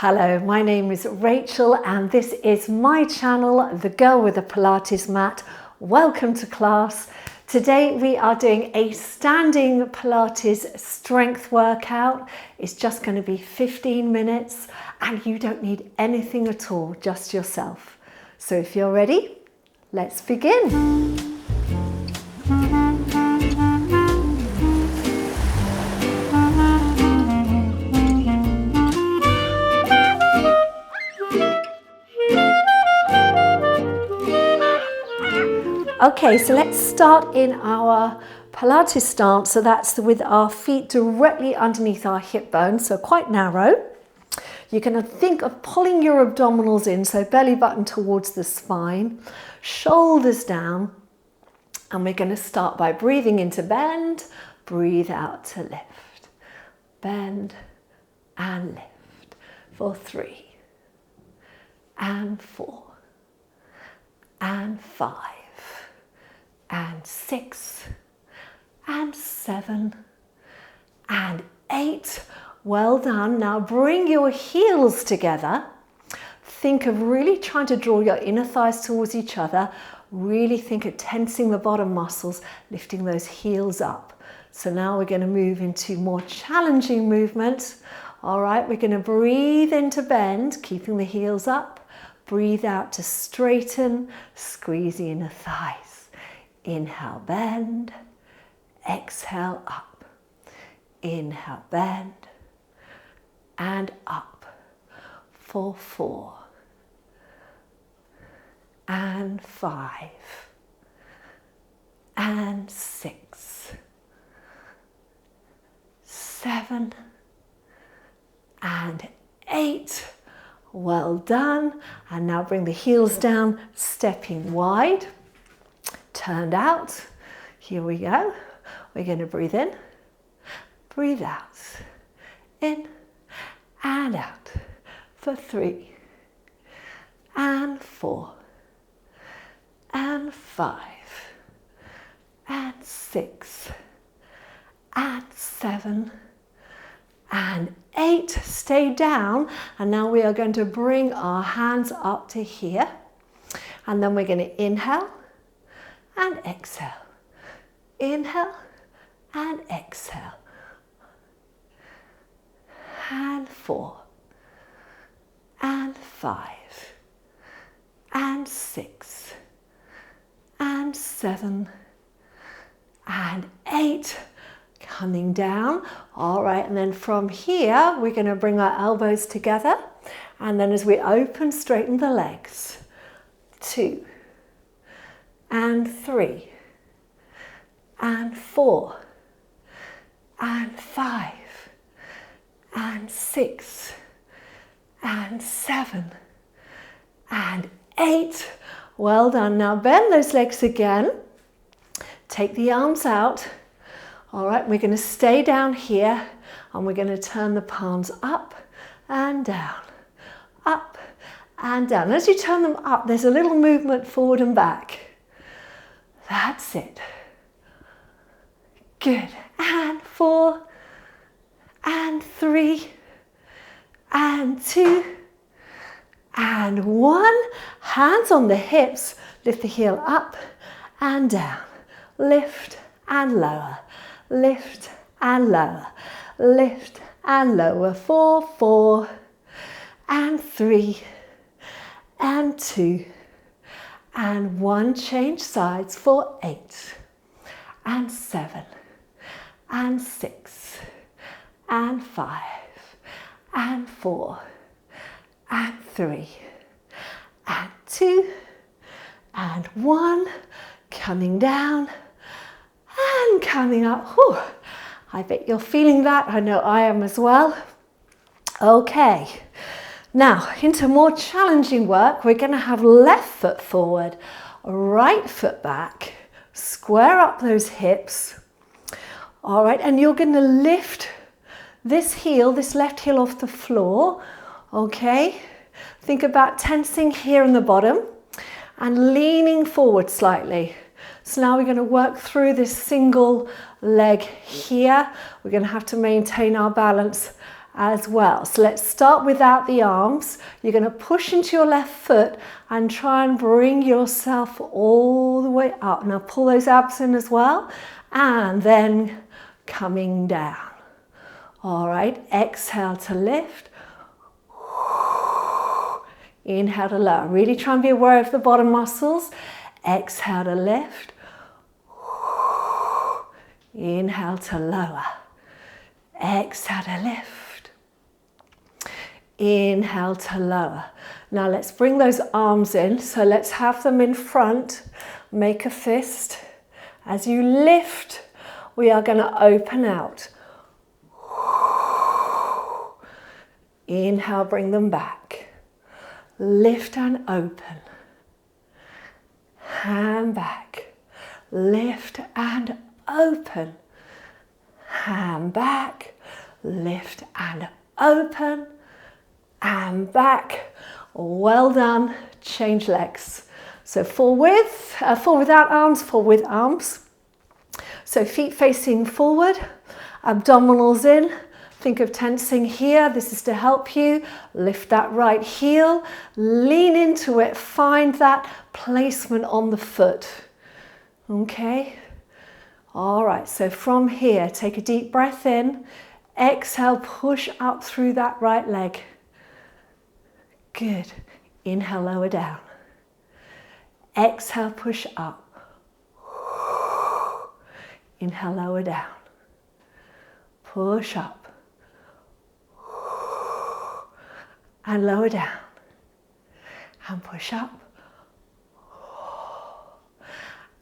Hello, my name is Rachel and this is my channel, The Girl with the Pilates Mat. Welcome to class. Today we are doing a standing Pilates strength workout. It's just going to be 15 minutes and you don't need anything at all, just yourself. So if you're ready, let's begin. Okay, so let's start in our Pilates stance. So that's with our feet directly underneath our hip bone, so quite narrow. You're going to think of pulling your abdominals in, so belly button towards the spine, shoulders down, and we're going to start by breathing into bend, breathe out to lift. Bend and lift for 3 and 4 and 5. And 6 and 7 and 8. Well done. Now bring your heels together. Think of really trying to draw your inner thighs towards each other. Really think of tensing the bottom muscles, lifting those heels up. So now we're going to move into more challenging movement. All right, we're going to breathe into bend, keeping the heels up. Breathe out to straighten, squeeze the inner thighs. Inhale, bend, exhale, up. Inhale, bend, and up for 4 and 5 and 6, 7 and 8. Well done. And now bring the heels down, stepping wide. Turned out. Here we go. We're going to breathe in, breathe out, in and out for 3 and 4 and 5 and 6 and 7 and 8. Stay down, and now we are going to bring our hands up to here, and then we're going to inhale and exhale. Inhale and exhale. And 4 and 5 and 6 and 7 and 8. Coming down. All right, and then from here we're going to bring our elbows together, and then as we open, straighten the legs. 2 and 3 and 4 and 5 and 6 and 7 and 8. Well done. Now bend those legs again. Take the arms out. All right, we're going to stay down here and we're going to turn the palms up and down, up and down. And as you turn them up, there's a little movement forward and back. That's it. Good. And 4 and 3 and 2 and 1. Hands on the hips. Lift the heel up and down. Lift and lower. Lift and lower. Lift and lower for 4 and 3 and 2 and 1. Change sides for 8 and 7 and 6 and 5 and 4 and 3 and 2 and 1. Coming down and coming up. Whew. I bet you're feeling that. I know I am as well. Okay. Now, into more challenging work, we're going to have left foot forward, right foot back, square up those hips. All right, and you're going to lift this heel, this left heel off the floor. Okay, think about tensing here in the bottom and leaning forward slightly. So now we're going to work through this single leg here. We're going to have to maintain our balance as well. So let's start without the arms. You're going to push into your left foot and try and bring yourself all the way up. Now pull those abs in as well, and then coming down. All right, exhale to lift. Inhale to lower. Really try and be aware of the bottom muscles. Exhale to lift. Inhale to lower. Exhale to lift. Inhale to lower. Now let's bring those arms in. So let's have them in front. Make a fist. As you lift, we are going to open out. Inhale, bring them back. Lift and open. Hand back. Lift and open. Hand back. Lift and open. And back. Well done. Change legs. So full without arms, full with arms. So feet facing forward, abdominals in. Think of tensing here. This is to help you. Lift that right heel, lean into it, find that placement on the foot. Okay? All right, so from here, take a deep breath in. Exhale, push up through that right leg. Good. Inhale, lower down. Exhale, push up. Inhale, lower down. Push up. And lower down. And push up.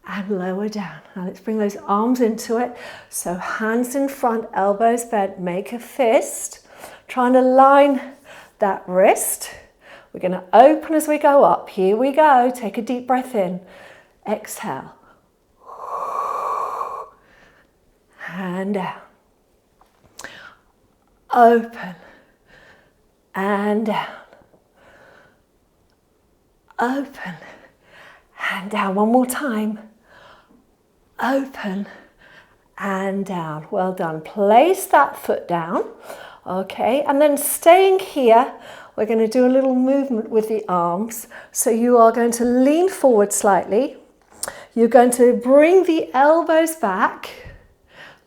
And lower down. Now let's bring those arms into it. So hands in front, elbows bent, make a fist. Trying to line that wrist. We're going to open as we go up. Here we go. Take a deep breath in. Exhale. And down. Open. And down. Open. And down. One more time. Open. And down. Well done. Place that foot down. Okay. And then staying here, we're going to do a little movement with the arms. So you are going to lean forward slightly. You're going to bring the elbows back,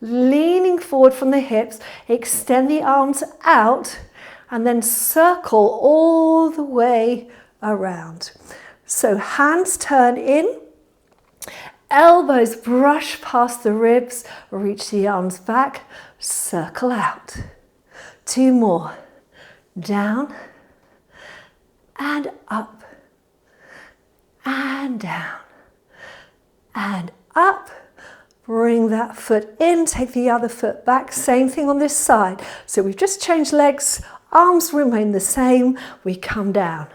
leaning forward from the hips, extend the arms out, and then circle all the way around. So hands turn in, elbows brush past the ribs, reach the arms back, circle out. 2 more. Down and up and down and up. Bring that foot in, take the other foot back. Same thing on this side. So we've just changed legs, arms remain the same. We come down,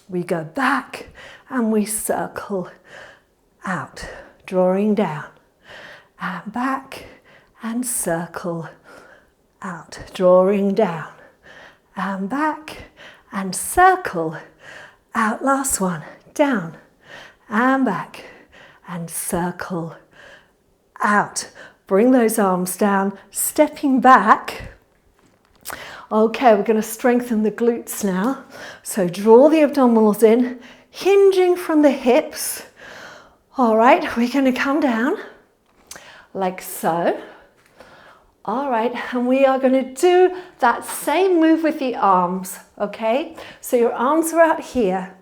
we go back and we circle out, drawing down and back and circle out, drawing down and back and circle out. Last one. Down and back and circle out. Bring those arms down, stepping back. Okay, we're going to strengthen the glutes now. So draw the abdominals in, hinging from the hips. All right, we're going to come down like so. All right, and we are going to do that same move with the arms, okay? So your arms are out here.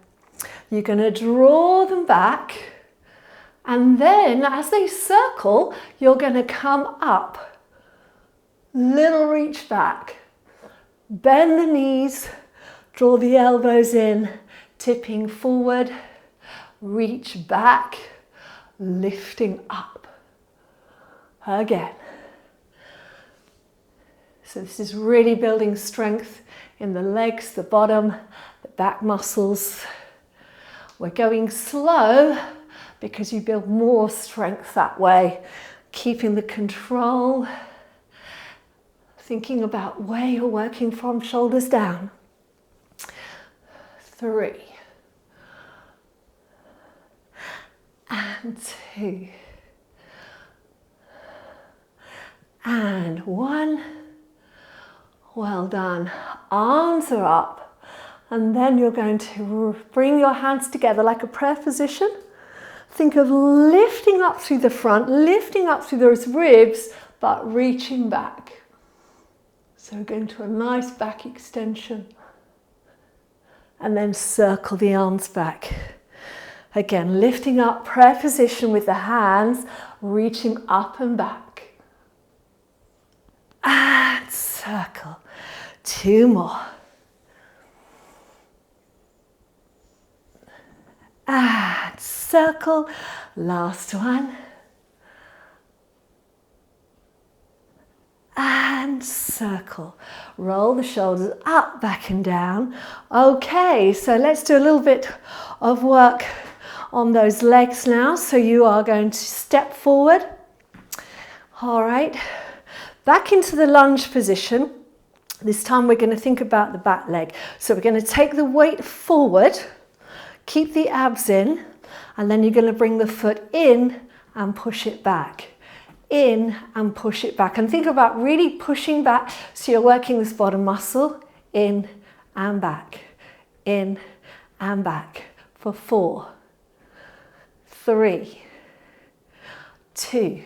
You're going to draw them back, and then as they circle, you're going to come up. Little reach back. Bend the knees, draw the elbows in, tipping forward, reach back, lifting up. Again. So this is really building strength in the legs, the bottom, the back muscles. We're going slow because you build more strength that way, keeping the control, thinking about where you're working from, shoulders down. 3 and 2 and 1. Well done. Arms are up. And then you're going to bring your hands together like a prayer position. Think of lifting up through the front, lifting up through those ribs, but reaching back. So we're going to a nice back extension. And then circle the arms back. Again, lifting up, prayer position with the hands, reaching up and back. And circle. 2 more. And circle. Last one. And circle. Roll the shoulders up, back and down. Okay, so let's do a little bit of work on those legs now. So you are going to step forward. All right, back into the lunge position. This time we're going to think about the back leg. So we're going to take the weight forward, keep the abs in, and then you're going to bring the foot in and push it back. In and push it back. And think about really pushing back so you're working this bottom muscle. In and back. In and back. For 4, 3, 2,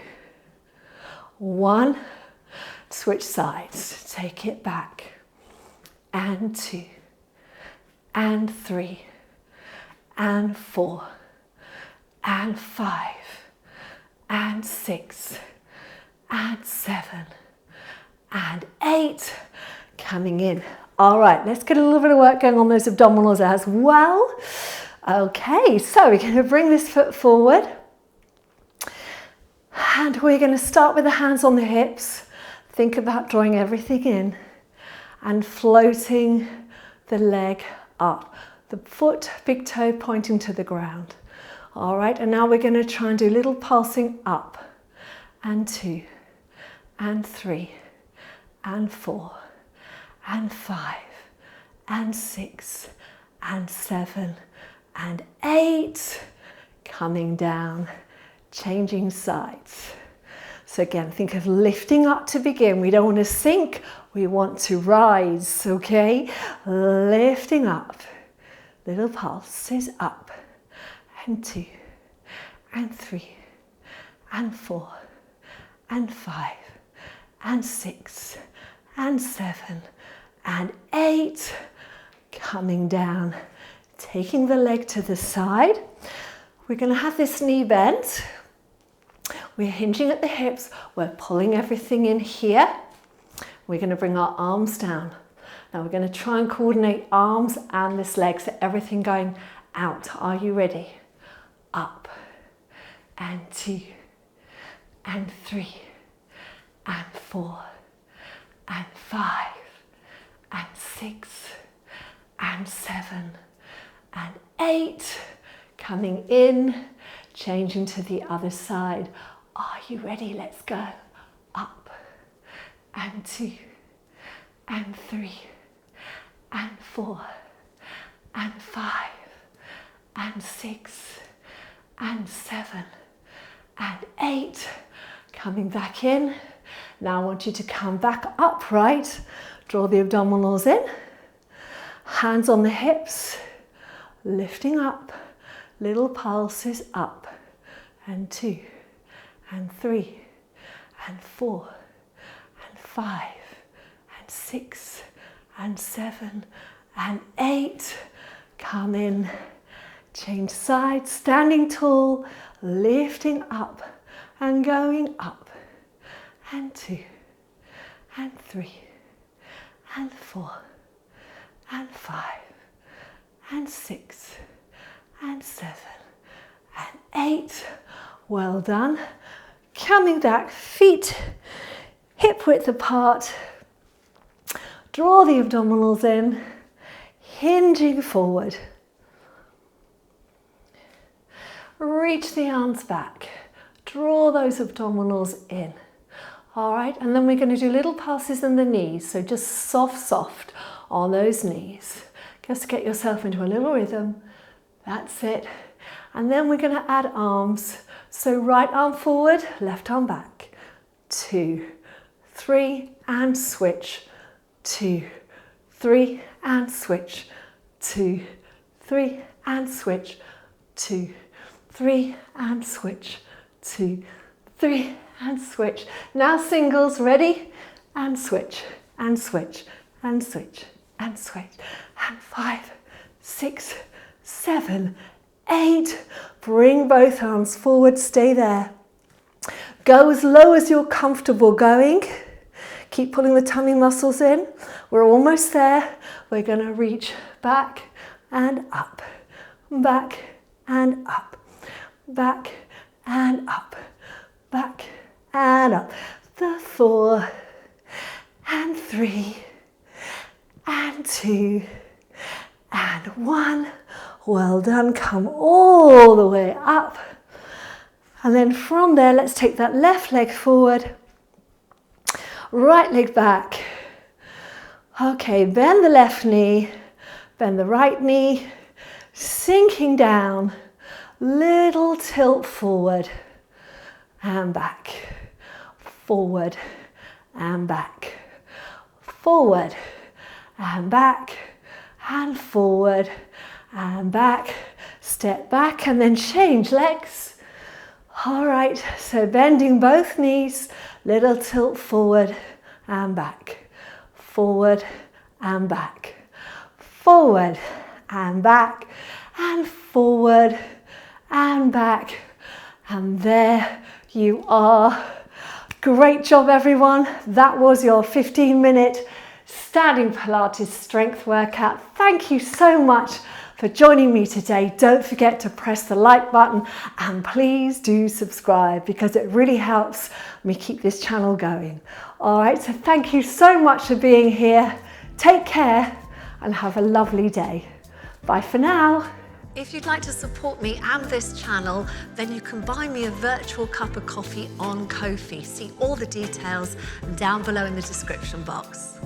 1. Switch sides. Take it back. And 2. And 3. And 4. And 5. And 6. And 7. And 8. Coming in. All right, let's get a little bit of work going on those abdominals as well. Okay, so we're going to bring this foot forward. And we're going to start with the hands on the hips. Think about drawing everything in and floating the leg up. The foot, big toe pointing to the ground. All right, and now we're going to try and do a little pulsing up. And 2, and 3, and 4, and 5, and 6, and 7, and 8. Coming down, changing sides. So again, think of lifting up to begin. We don't want to sink, we want to rise, okay? Lifting up. Little pulses up. And 2, and 3, and 4, and 5, and 6, and 7, and 8. Coming down, taking the leg to the side. We're going to have this knee bent. We're hinging at the hips. We're pulling everything in here. We're going to bring our arms down. Now we're going to try and coordinate arms and this leg, so everything going out. Are you ready? Up, and 2, and 3, and 4, and 5, and 6, and 7, and 8. Coming in, changing to the other side. Are you ready? Let's go. Up, and 2, and 3, and 4, and 5, and 6, and 7, and 8. Coming back in. Now I want you to come back upright. Draw the abdominals in. Hands on the hips. Lifting up. Little pulses up. And 2, and 3, and 4, and 5, and 6, and 7, and 8. Come in. Change sides, standing tall, lifting up and going up. And 2, and 3, and 4, and 5, and 6, and 7, and 8. Well done. Coming back, feet hip width apart. Draw the abdominals in, hinging forward. Reach the arms back. Draw those abdominals in. All right, and then we're going to do little pulses in the knees. So just soft on those knees. Just get yourself into a little rhythm. That's it. And then we're going to add arms. So right arm forward, left arm back. 2, 3, and switch. 2, 3, and switch. 2, 3, and switch. 2, 3, and switch. 2, 3, and switch. Now singles, ready? And switch, and switch, and switch, and switch. And 5, 6, 7, 8. Bring both arms forward, stay there. Go as low as you're comfortable going. Keep pulling the tummy muscles in. We're almost there. We're going to reach back and up, back and up, back and up, back and up. The 4 and 3 and 2 and 1. Well done. Come all the way up. And then from there, let's take that left leg forward, right leg back. Okay, bend the left knee, bend the right knee, sinking down, little tilt forward and back, forward and back, forward and back, and forward and back. Step back and then change legs. All right, so bending both knees, little tilt forward and back, forward and back, forward and back, and forward and back. And there you are. Great job, everyone. That was your 15-minute standing Pilates strength workout. Thank you so much for joining me today. Don't forget to press the like button and please do subscribe because it really helps me keep this channel going. All right, so thank you so much for being here. Take care and have a lovely day. Bye for now. If you'd like to support me and this channel, then you can buy me a virtual cup of coffee on Ko-fi. See all the details down below in the description box.